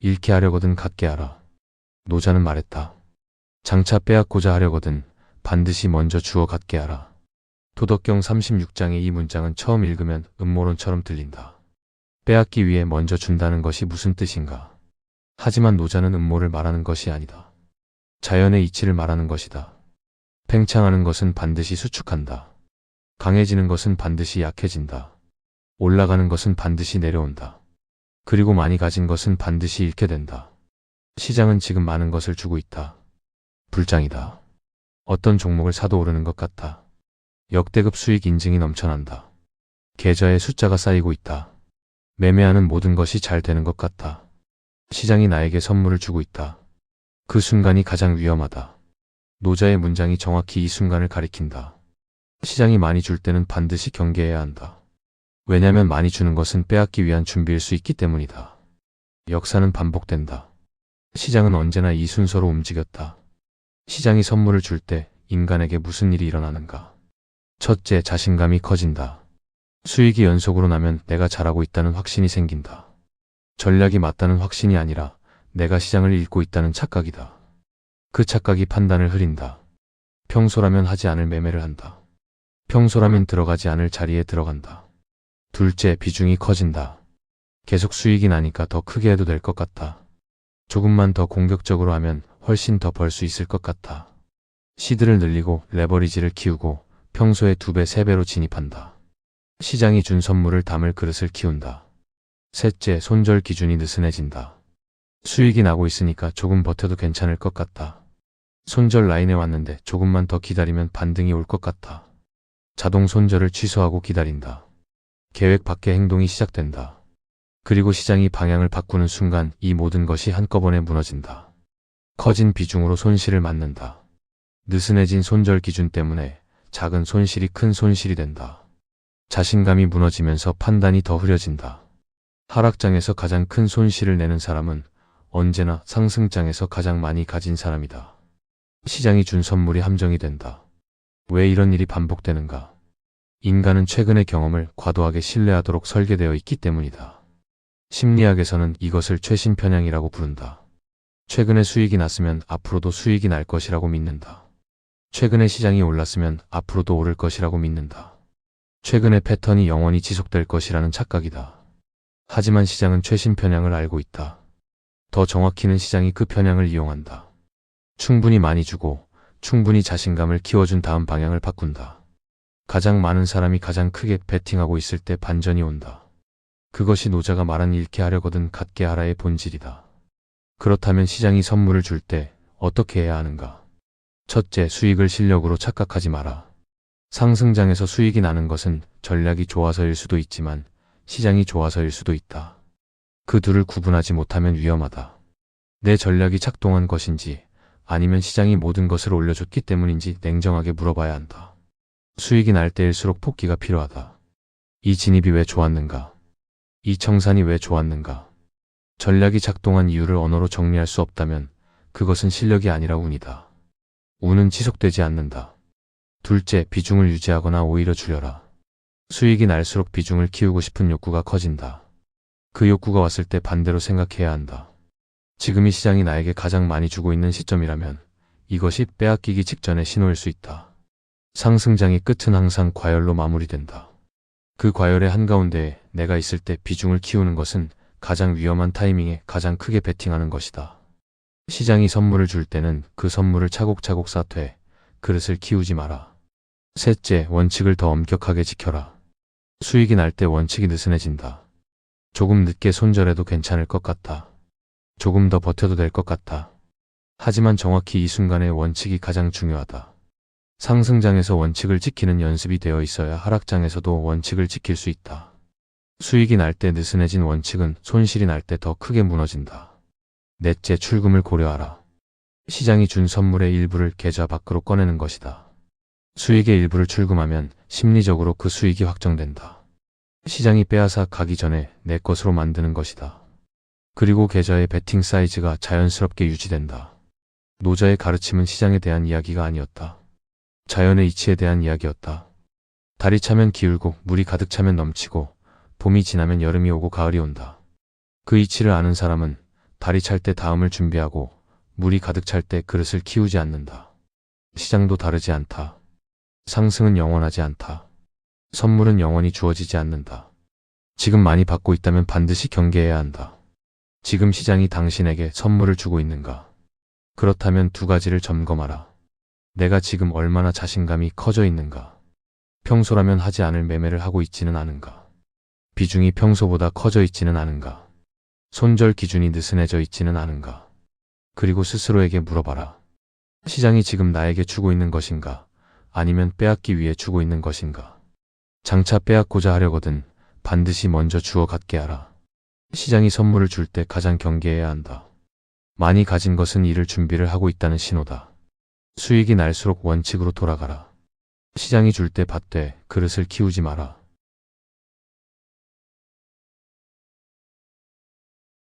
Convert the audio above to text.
잃게 하려거든 갖게 하라. 노자는 말했다. 장차 빼앗고자 하려거든 반드시 먼저 주어 갖게 하라. 도덕경 36장의 이 문장은 처음 읽으면 음모론처럼 들린다. 빼앗기 위해 먼저 준다는 것이 무슨 뜻인가? 하지만 노자는 음모를 말하는 것이 아니다. 자연의 이치를 말하는 것이다. 팽창하는 것은 반드시 수축한다. 강해지는 것은 반드시 약해진다. 올라가는 것은 반드시 내려온다. 그리고 많이 가진 것은 반드시 잃게 된다. 시장은 지금 많은 것을 주고 있다. 불장이다. 어떤 종목을 사도 오르는 것 같아. 역대급 수익 인증이 넘쳐난다. 계좌에 숫자가 쌓이고 있다. 매매하는 모든 것이 잘 되는 것 같아. 시장이 나에게 선물을 주고 있다. 그 순간이 가장 위험하다. 노자의 문장이 정확히 이 순간을 가리킨다. 시장이 많이 줄 때는 반드시 경계해야 한다. 왜냐면 많이 주는 것은 빼앗기 위한 준비일 수 있기 때문이다. 역사는 반복된다. 시장은 언제나 이 순서로 움직였다. 시장이 선물을 줄 때 인간에게 무슨 일이 일어나는가? 첫째, 자신감이 커진다. 수익이 연속으로 나면 내가 잘하고 있다는 확신이 생긴다. 전략이 맞다는 확신이 아니라 내가 시장을 읽고 있다는 착각이다. 그 착각이 판단을 흐린다. 평소라면 하지 않을 매매를 한다. 평소라면 들어가지 않을 자리에 들어간다. 둘째, 비중이 커진다. 계속 수익이 나니까 더 크게 해도 될 것 같아. 조금만 더 공격적으로 하면 훨씬 더 벌 수 있을 것 같아. 시드를 늘리고 레버리지를 키우고 평소에 2배, 3배로 진입한다. 시장이 준 선물을 담을 그릇을 키운다. 셋째, 손절 기준이 느슨해진다. 수익이 나고 있으니까 조금 버텨도 괜찮을 것 같다. 손절 라인에 왔는데 조금만 더 기다리면 반등이 올 것 같아. 자동 손절을 취소하고 기다린다. 계획 밖의 행동이 시작된다. 그리고 시장이 방향을 바꾸는 순간 이 모든 것이 한꺼번에 무너진다. 커진 비중으로 손실을 맞는다. 느슨해진 손절 기준 때문에 작은 손실이 큰 손실이 된다. 자신감이 무너지면서 판단이 더 흐려진다. 하락장에서 가장 큰 손실을 내는 사람은 언제나 상승장에서 가장 많이 가진 사람이다. 시장이 준 선물이 함정이 된다. 왜 이런 일이 반복되는가? 인간은 최근의 경험을 과도하게 신뢰하도록 설계되어 있기 때문이다. 심리학에서는 이것을 최신 편향이라고 부른다. 최근에 수익이 났으면 앞으로도 수익이 날 것이라고 믿는다. 최근에 시장이 올랐으면 앞으로도 오를 것이라고 믿는다. 최근의 패턴이 영원히 지속될 것이라는 착각이다. 하지만 시장은 최신 편향을 알고 있다. 더 정확히는 시장이 그 편향을 이용한다. 충분히 많이 주고 충분히 자신감을 키워준 다음 방향을 바꾼다. 가장 많은 사람이 가장 크게 베팅하고 있을 때 반전이 온다. 그것이 노자가 말한 잃게 하려거든 갖게 하라의 본질이다. 그렇다면 시장이 선물을 줄 때 어떻게 해야 하는가? 첫째, 수익을 실력으로 착각하지 마라. 상승장에서 수익이 나는 것은 전략이 좋아서일 수도 있지만 시장이 좋아서일 수도 있다. 그 둘을 구분하지 못하면 위험하다. 내 전략이 작동한 것인지 아니면 시장이 모든 것을 올려줬기 때문인지 냉정하게 물어봐야 한다. 수익이 날 때일수록 복기가 필요하다. 이 진입이 왜 좋았는가? 이 청산이 왜 좋았는가? 전략이 작동한 이유를 언어로 정리할 수 없다면 그것은 실력이 아니라 운이다. 운은 지속되지 않는다. 둘째, 비중을 유지하거나 오히려 줄여라. 수익이 날수록 비중을 키우고 싶은 욕구가 커진다. 그 욕구가 왔을 때 반대로 생각해야 한다. 지금이 시장이 나에게 가장 많이 주고 있는 시점이라면 이것이 빼앗기기 직전의 신호일 수 있다. 상승장의 끝은 항상 과열로 마무리된다. 그 과열의 한가운데에 내가 있을 때 비중을 키우는 것은 가장 위험한 타이밍에 가장 크게 베팅하는 것이다. 시장이 선물을 줄 때는 그 선물을 차곡차곡 쌓되 그릇을 키우지 마라. 셋째, 원칙을 더 엄격하게 지켜라. 수익이 날 때 원칙이 느슨해진다. 조금 늦게 손절해도 괜찮을 것 같아. 조금 더 버텨도 될 것 같아. 하지만 정확히 이 순간의 원칙이 가장 중요하다. 상승장에서 원칙을 지키는 연습이 되어 있어야 하락장에서도 원칙을 지킬 수 있다. 수익이 날 때 느슨해진 원칙은 손실이 날 때 더 크게 무너진다. 넷째, 출금을 고려하라. 시장이 준 선물의 일부를 계좌 밖으로 꺼내는 것이다. 수익의 일부를 출금하면 심리적으로 그 수익이 확정된다. 시장이 빼앗아 가기 전에 내 것으로 만드는 것이다. 그리고 계좌의 베팅 사이즈가 자연스럽게 유지된다. 노자의 가르침은 시장에 대한 이야기가 아니었다. 자연의 이치에 대한 이야기였다. 달이 차면 기울고 물이 가득 차면 넘치고 봄이 지나면 여름이 오고 가을이 온다. 그 이치를 아는 사람은 달이 찰 때 다음을 준비하고 물이 가득 찰 때 그릇을 키우지 않는다. 시장도 다르지 않다. 상승은 영원하지 않다. 선물은 영원히 주어지지 않는다. 지금 많이 받고 있다면 반드시 경계해야 한다. 지금 시장이 당신에게 선물을 주고 있는가? 그렇다면 두 가지를 점검하라. 내가 지금 얼마나 자신감이 커져 있는가? 평소라면 하지 않을 매매를 하고 있지는 않은가? 비중이 평소보다 커져 있지는 않은가? 손절 기준이 느슨해져 있지는 않은가? 그리고 스스로에게 물어봐라. 시장이 지금 나에게 주고 있는 것인가? 아니면 빼앗기 위해 주고 있는 것인가? 장차 빼앗고자 하려거든 반드시 먼저 주어 갖게 하라. 시장이 선물을 줄 때 가장 경계해야 한다. 많이 가진 것은 잃을 준비를 하고 있다는 신호다. 수익이 날수록 원칙으로 돌아가라. 시장이 줄 때 받되 그릇을 키우지 마라.